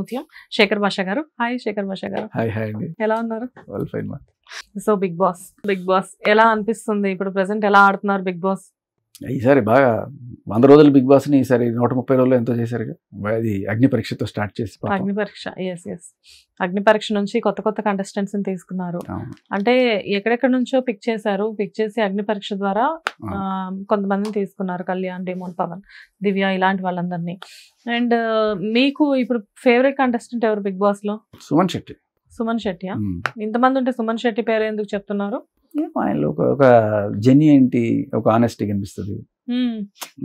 ముత్యం శేఖర్ భాష గారు. హాయ్ శేఖర్ భాష గారు. హాయ్ హాయ్ అండి. ఎలా ఉన్నారు? వెల్ ఫైన్ మా. సో బిగ్ బాస్ ఎలా అనిపిస్తుంది ఇప్పుడు? ప్రెసెంట్ ఎలా ఆడుతున్నారు బిగ్ బాస్? ఈసారి బాగా 100 రోజులు బిగ్ బాస్ ని ఈసారి 130 రోజులు ఎంతో చేశారు. అది అగ్ని పరీక్షతో స్టార్ట్ చేసి అగ్ని పరీక్ష. ఎస్ అగ్ని పరీక్ష నుంచి కొత్త కంటెస్టెంట్స్ ని తీసుకున్నారు. అంటే ఎక్కడెక్కడ నుంచో పిక్ చేసి అగ్ని పరీక్ష ద్వారా కొంతమందిని తీసుకున్నారు. కళ్యాణ్, డేమోన్, పవన్, దివ్య ఇలాంటి వాళ్ళందరినీ. అండ్ మీకు ఇప్పుడు ఫేవరెట్ కంటెస్టెంట్ ఎవరు బిగ్ బాస్ లో? సుమన్ శెట్టి. సుమన్ శెట్టి. ఇంతమంది ఉంటే సుమన్ శెట్టి పేరు ఎందుకు చెప్తున్నారు? ఆయనలో ఒక జెన్యూనిటీ, ఒక ఆనెస్టీ కనిపిస్తుంది.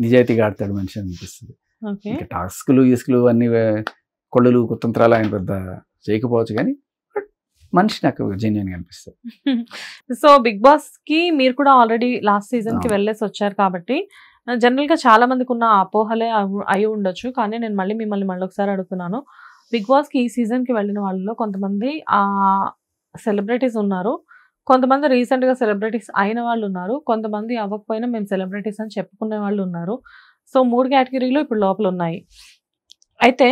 నిజాయితీగా ఆడతాడు మనిషి అనిపిస్తుంది. ఇంకా టాస్క్లు అన్ని కొళ్ళలు కుతంత్రాలు ఆయన పెద్ద చేయకపోవచ్చు, కానీ మనిషి నాకు జెన్యూన్ గా అనిపిస్తుంది. సో బిగ్ బాస్ కి మీరు కూడా ఆల్రెడీ లాస్ట్ సీజన్ కి వెళ్ళేసి వచ్చారు కాబట్టి జనరల్ గా చాలా మందికి ఉన్న అపోహలే అయి ఉండొచ్చు. కానీ నేను మిమ్మల్ని మళ్ళీ ఒకసారి అడుగుతున్నాను. బిగ్ బాస్ కి ఈ సీజన్ కి వెళ్ళిన వాళ్ళలో కొంతమంది సెలబ్రిటీస్ ఉన్నారు, కొంతమంది రీసెంట్ గా సెలబ్రిటీస్ అయిన వాళ్ళు ఉన్నారు, కొంతమంది అవ్వకపోయినా మేము సెలబ్రిటీస్ అని చెప్పుకునే వాళ్ళు ఉన్నారు. సో 3 కేటగిరీలు ఇప్పుడు లోపల ఉన్నాయి. అయితే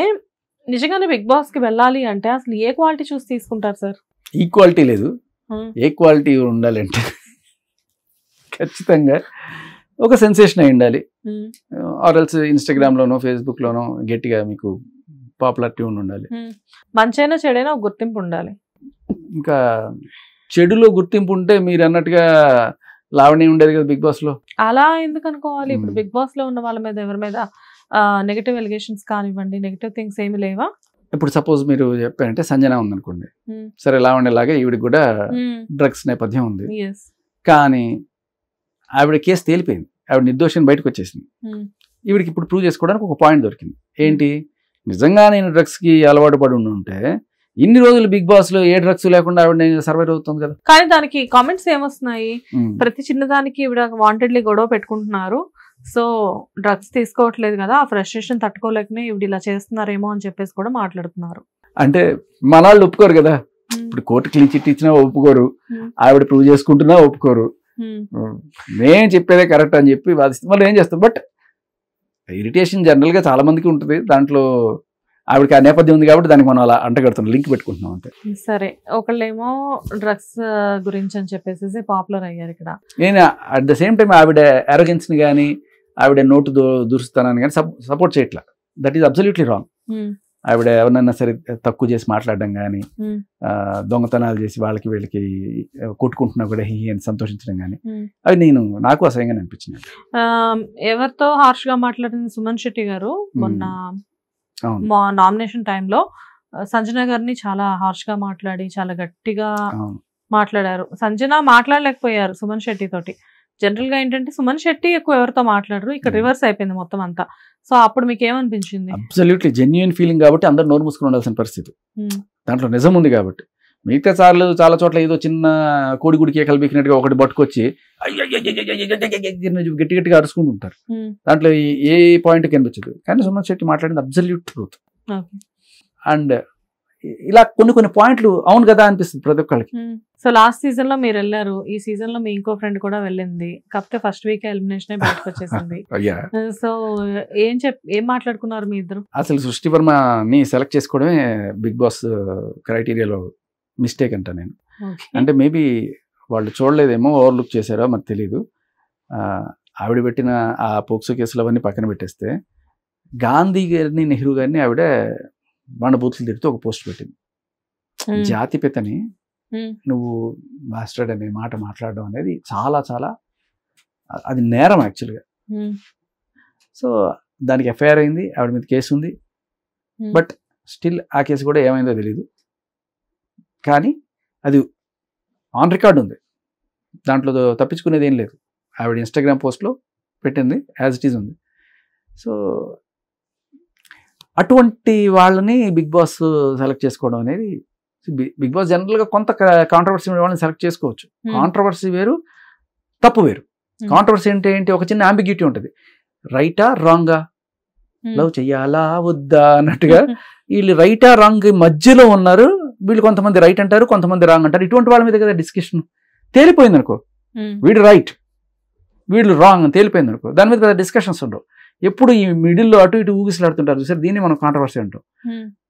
నిజంగానే బిగ్ బాస్ కి వెళ్ళాలి అంటే అసలు ఏ క్వాలిటీ చూసి తీసుకుంటారు సార్? ఈక్వాలిటీ లేదు, ఏ క్వాలిటీ ఉండాలంటే ఖచ్చితంగా ఒక సెన్సేషన్ అయి ఉండాలి. ఆర్ఎల్స్ ఇన్స్టాగ్రామ్ లోనో ఫేస్బుక్ లోనో గట్టిగా మీకు పాపులారిటీ ఉండాలి. మంచైనా చెడైనా ఒక గుర్తింపు ఉండాలి. ఇంకా చెడులో గుర్తింపు ఉంటే మీరు అన్నట్టుగా లావణ్య ఉండేది కదా బిగ్ బాస్ లో. అలా ఎందుకు అనుకోవాలి? ఇప్పుడు బిగ్ బాస్ లో ఉన్న వాళ్ళ మీద ఎవరి మీద నెగటివ్ ఎలిగేషన్స్ కానివ్వండి, నెగటివ్ థింగ్స్ ఏమి లేవా? ఇప్పుడు సపోజ్ మీరు చెప్పారంటే సంజన ఉందనుకోండి, సరే లావణ్య లాగా ఈవిడికి కూడా డ్రగ్స్ నేపథ్యం ఉంది, కానీ ఆవిడ కేసు తేలిపోయింది, ఆవిడ నిర్దోషం బయటకు వచ్చేసింది. ఈవిడికి ఇప్పుడు ప్రూవ్ చేసుకోవడానికి ఒక పాయింట్ దొరికింది. ఏంటి? నిజంగా నేను డ్రగ్స్ కి అలవాటు పడి ఉంటే ఇన్ని రోజులు బిగ్ బాస్ లో ఏ డ్రగ్స్ లేకుండా ఆవిడ సర్వైవ్ అవుతుంది కదా. కానీ దానికి కామెంట్స్ ఏమొస్తున్నాయి? ప్రతి చిన్నదానికి ఈవిడ వాంటెడ్లీ గొడవ పెట్టుకుంటున్నారు, సో డ్రగ్స్ తీసుకోవట్లేదు కదా, ఆ ఫ్రస్ట్రేషన్ తట్టుకోలేకనే ఈవిడ ఇలా చేస్తున్నారేమో అని చెప్పేసి కూడా మాట్లాడుతున్నారు. అంటే మన వాళ్ళు ఒప్పుకోరు కదా. ఇప్పుడు కోర్టు క్లీన్ చిట్ ఇచ్చినా ఒప్పుకోరు, ఆవిడ ప్రూవ్ చేసుకుంటున్నా ఒప్పుకోరు. నేను చెప్పేదే కరెక్ట్ అని చెప్పి వాదిస్తే మళ్ళీ ఏం చేస్తాం. బట్ ఇరిటేషన్ జనరల్ గా చాలా మందికి ఉంటుంది. దాంట్లో ఆవిడకి ఆ నేపథ్యం ఉంది కాబట్టి దానికి మనం అలా అంటగడుతున్నాం, లింక్ పెట్టుకుంటున్నాం అంతే. సరే, ఒకళ్ళేమో డ్రగ్స్ గురించి అని చెప్పేసి పాపులర్ అయ్యారు ఇక్కడ. నేను అట్ ద సేమ్ టైం ఆవిడ అరోగెన్స్ ని కానీ ఆవిడ నోటు దురుస్తానని కానీ సపోర్ట్ చేయట్లా. That is absolutely wrong. ఆవిడ ఎవరినైనా సరే తక్కువ చేసి మాట్లాడడం కానీ, దొంగతనాలు చేసి వాళ్ళకి వీళ్ళకి కొట్టుకుంటున్నా కూడా హీ అని సంతోషించడం కానీ, అవి నాకు అసహ్యంగా అనిపించింది. ఎవరితో హార్ష్ గా మాట్లాడింది? సుమన్ శెట్టి గారు మొన్న నామినేషన్ టైంలో సంజన గారిని చాలా హార్ష్ గా మాట్లాడి చాలా గట్టిగా మాట్లాడారు. సంజన మాట్లాడలేకపోయారు సుమన్ శెట్టి తోటి. జనరల్ గా ఏంటంటే సుమన్ శెట్టి ఎక్కువ ఎవరితో మాట్లాడరు, ఇక్కడ రివర్స్ అయిపోయింది మొత్తం అంతా. సో అప్పుడు మీకు ఏమనిపించింది? అబ్సల్యూట్లీ జెన్యూన్ ఫీలింగ్ కాబట్టి అందరు నోరు మూసుకుని ఉండాల్సిన పరిస్థితి. దాంట్లో నిజం ఉంది కాబట్టి. మిగతా సార్లు చాలా చోట్ల ఏదో చిన్న కోడిగుడి కేకలు బీకినట్టుగా ఒకటి పట్టుకొచ్చి గట్టి గట్టిగా అరుచుకుంటూ ఉంటారు. దాంట్లో ఏ పాయింట్ కనిపించదు. కానీ సుమన్ శెట్టి మాట్లాడింది అబ్సల్యూట్ ట్రూత్. అండ్ ఇలా కొన్ని పాయింట్లు అవును కదా అనిపిస్తుంది ప్రతి ఒక్కరికి. సో లాస్ట్ సీజన్ లో మీరు వెళ్ళారు, ఈ సీజన్ లో మీ ఇంకో ఫ్రెండ్ కూడా వెళ్ళింది, కాకపోతే ఫస్ట్ వీక్ ఎలిమినేషన్ బయటకు వచ్చేసింది. సో ఏం మాట్లాడుకున్నారు మీ ఇద్దరు? అసలు సృష్టి వర్మని సెలెక్ట్ చేసుకోవడమే బిగ్ బాస్ క్రైటీరియాలో మిస్టేక్ అంట నేను. అంటే మేబీ వాళ్ళు చూడలేదేమో, ఓవర్లుక్ చేశారో మరి తెలీదు. ఆవిడ పెట్టిన ఆ పోక్సో కేసులు అవన్నీ పక్కన పెట్టేస్తే గాంధీ గారిని, నెహ్రూ గారిని ఆవిడ బండబూతులు తిరుగుతూ ఒక పోస్ట్ పెట్టింది. జాతిపితని నువ్వు మాస్టర్డ్ అనే మాట మాట్లాడడం అనేది చాలా చాలా అది నేరం యాక్చువల్గా. సో దానికి ఎఫ్ఐఆర్ అయింది, ఆవిడ మీద కేసు ఉంది. బట్ స్టిల్ ఆ కేసు కూడా ఏమైందో తెలీదు. కానీ అది ఆన్ రికార్డ్ ఉంది, దాంట్లో తప్పించుకునేది ఏం లేదు. ఆవిడ ఇన్స్టాగ్రామ్ పోస్ట్లో పెట్టింది, యాజ్ ఇట్ ఈజ్ ఉంది. సో అటువంటి వాళ్ళని బిగ్ బాస్ సెలెక్ట్ చేసుకోవడం అనేది, బిగ్ బాస్ జనరల్గా కొంత కాంట్రవర్సీ వాళ్ళని సెలెక్ట్ చేసుకోవచ్చు. కాంట్రవర్సీ వేరు, తప్పు వేరు. కాంట్రవర్సీ అంటే ఏంటి? ఒక చిన్న అంబిగ్యూటీ ఉంటుంది. రైటా రాంగా, లవ్ చెయ్యాలా వద్దా అన్నట్టుగా వీళ్ళు రైటా రాంగ్ మధ్యలో ఉన్నారు. వీళ్ళు కొంతమంది రైట్ అంటారు, కొంతమంది రాంగ్ అంటారు. ఇటువంటి వాళ్ళ మీద కదా డిస్కషన్. తేలిపోయింది అనుకో, వీడు రైట్ వీళ్ళు రాంగ్ అని తేలిపోయింది అనుకో, దాని మీద పెద్ద డిస్కషన్స్ ఉండవు. ఎప్పుడు ఈ మిడిల్లో అటు ఇటు ఊగిసలాడుతుంటారు చూసారు, దీన్ని మనం కాంట్రవర్సీ అంటాం.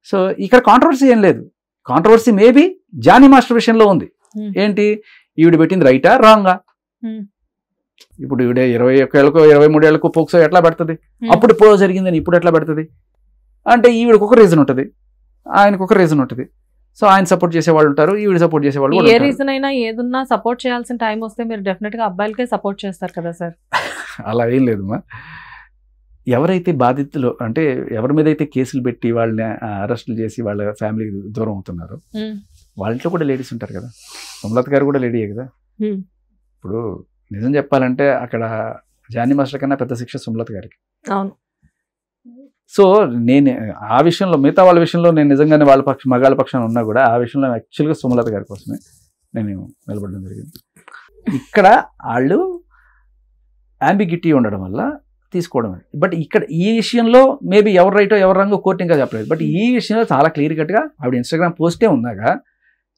సో ఇక్కడ కాంట్రవర్సీ ఏం లేదు. కాంట్రవర్సీ మేబీ జానీ మాస్టర్ విషయంలో ఉంది. ఏంటి, ఈవిడ పెట్టింది రైటా రాంగా? ఇప్పుడు ఈవిడ 21 ఏళ్ళకో 23 ఏళ్ళకో పోక్సో ఎట్లా పెడుతుంది? అప్పుడు ఎప్పుడో జరిగిందని ఇప్పుడు ఎట్లా పెడుతుంది అంటే ఈవిడకు ఒక రీజన్ ఉంటుంది, ఆయనకు ఒక రీజన్ ఉంటుంది. సో ఆయన సపోర్ట్ చేసేవాళ్ళు ఉంటారు, ఈవిడ సపోర్ట్ చేసేవాళ్ళు. ఏ రీజన్ అయినా ఏదున్నా సపోర్ట్ చేయాల్సిన టైం వస్తే మీరు డెఫినెట్ గా అబ్బాయిలకే సపోర్ట్ చేస్తారు కదా సార్. అలా ఏం లేదు మా. ఎవరైతే బాధితులు అంటే ఎవరి మీద అయితే కేసులు పెట్టి వాళ్ళని అరెస్టులు చేసి వాళ్ళ ఫ్యామిలీకి దూరం అవుతున్నారో వాళ్ళ ఇంట్లో కూడా లేడీస్ ఉంటారు కదా. సుమలత గారు కూడా లేడీయే కదా. ఇప్పుడు నిజం చెప్పాలంటే అక్కడ జానీ మాస్టర్ కన్నా పెద్ద శిక్ష సుమలత గారికి. అవును. సో నేను ఆ విషయంలో మిగతా వాళ్ళ విషయంలో నేను నిజంగానే వాళ్ళ మగాళ్ళ పక్షాన ఉన్నా కూడా ఆ విషయంలో యాక్చువల్గా సుమలత గారి కోసమే నేను నిలబడడం జరిగింది. ఇక్కడ వాళ్ళు అంబిగిటీ ఉండడం వల్ల తీసుకోవడం. బట్ ఇక్కడ ఈ విషయంలో మేబీ ఎవరు రైటో ఎవరు రంగో కోర్టు ఇంకా చెప్పలేదు. బట్ ఈ విషయంలో చాలా క్లియర్ కట్గా ఆవిడ ఇన్స్టాగ్రామ్ పోస్టే ఉందాగా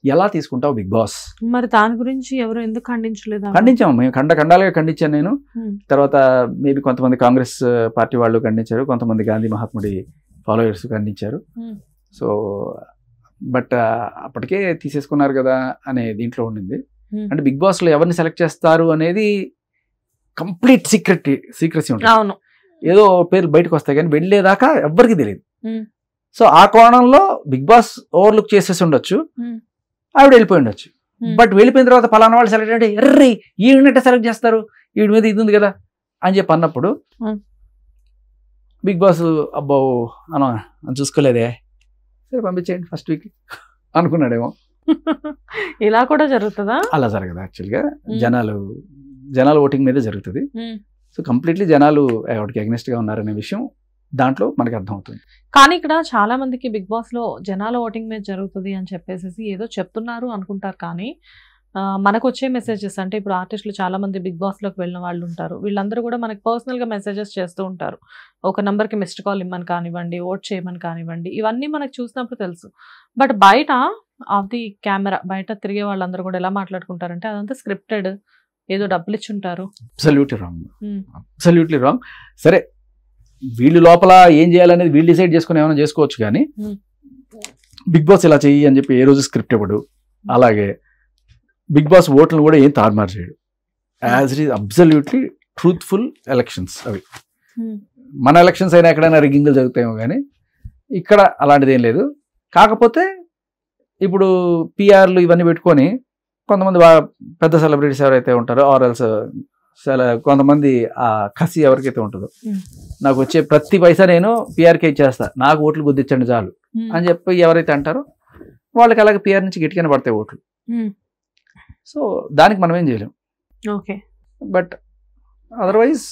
ఎలా తీసుకుంటావు బిగ్ బాస్? మరి దాని గురించి ఎవరు ఎందుకు ఖండించలేదు? ఖండించాము మేము, ఖండాలుగా ఖండించాను నేను. తర్వాత మేబీ కొంతమంది కాంగ్రెస్ పార్టీ వాళ్ళు ఖండించారు, కొంతమంది గాంధీ మహాత్ముడి ఫాలోయర్స్ ఖండించారు. సో బట్ అప్పటికే తీసేసుకున్నారు కదా అనే దీంట్లో ఉండింది. అంటే బిగ్ బాస్ లో ఎవరిని సెలెక్ట్ చేస్తారు అనేది కంప్లీట్ సీక్రెసీ ఉంటుంది. అవును. ఏదో పేర్లు బయటకు వస్తాయి కానీ వెళ్ళేదాకా ఎవ్వరికి తెలియదు. సో ఆ కోణంలో బిగ్ బాస్ ఓవర్లుక్ చేసేసి ఉండొచ్చు, ఆవిడ వెళ్ళిపోయి ఉండొచ్చు. బట్ వెళ్ళిపోయిన తర్వాత పలానా వాళ్ళు సెలెక్ట్ అంటే ఎర్రీ ఈవిడనట్టే సెలెక్ట్ చేస్తారు, ఈవిడ మీద ఇది ఉంది కదా అని చెప్పి అన్నప్పుడు బిగ్ బాస్ అబ్బో అని చూసుకోలేదే, సరే పంపించేయండి ఫస్ట్ వీక్ అనుకున్నాడేమో. ఇలా కూడా జరుగుతుందా? అలా జరగదు యాక్చువల్గా. జనాలు ఓటింగ్ మీదే జరుగుతుంది. సో కంప్లీట్లీ జనాలు ఆవిడకి అగ్నెస్ట్గా ఉన్నారనే విషయం దాంట్లో మనకి అర్థమవుతుంది. కానీ ఇక్కడ చాలా మందికి బిగ్ బాస్ లో జనాల ఓటింగ్ మీద జరుగుతుంది అని చెప్పేసి ఏదో చెప్తున్నారు అనుకుంటారు. కానీ మనకు వచ్చే మెసేజెస్ అంటే ఇప్పుడు ఆర్టిస్టులు చాలా మంది బిగ్ బాస్ లోకి వెళ్ళిన వాళ్ళు ఉంటారు. వీళ్ళందరూ కూడా మనకి పర్సనల్ గా మెసేజెస్ చేస్తూ ఉంటారు. ఒక నంబర్కి మిస్డ్ కాల్ ఇమ్మని కానివ్వండి, ఓట్ చేయమని కానివ్వండి, ఇవన్నీ మనకు చూసినప్పుడు తెలుసు. బట్ బయట ఆఫ్ ది కెమెరా బయట తిరిగే వాళ్ళందరూ కూడా ఎలా మాట్లాడుకుంటారంటే అదంతా స్క్రిప్టెడ్, ఏదో డబ్బులు ఇచ్చుంటారు. Absolutely wrong. సరే వీళ్ళు లోపల ఏం చేయాలనేది వీళ్ళు డిసైడ్ చేసుకుని ఏమైనా చేసుకోవచ్చు, కానీ బిగ్ బాస్ ఇలా చెయ్యి అని చెప్పి ఏ రోజు స్క్రిప్ట్ ఇవ్వడు. అలాగే బిగ్ బాస్ ఓట్లను కూడా ఏం తారుమారు చేయడు. As it is absolutely truthful elections అవి. మన ఎలక్షన్స్ అయినా ఎక్కడైనా రిగ్గింగ్లు జరుగుతాయేమో కానీ ఇక్కడ అలాంటిది ఏం లేదు. కాకపోతే ఇప్పుడు పిఆర్లు ఇవన్నీ పెట్టుకొని కొంతమంది పెద్ద సెలబ్రిటీస్ ఎవరైతే ఉంటారో ఆర్ఎల్స్ కొంతమంది ఆ కసి ఎవరికైతే ఉంటుందో, నాకు వచ్చే ప్రతి పైసా నేను పిఆర్కే ఇచ్చేస్తా, నాకు ఓట్లు గుద్దించండి చాలు అని చెప్పి ఎవరైతే అంటారో వాళ్ళకి అలాగే పిఆర్ నుంచి గట్టిగానే పడతాయి ఓట్లు. సో దానికి మనం ఏం చేయలేం. ఓకే. But otherwise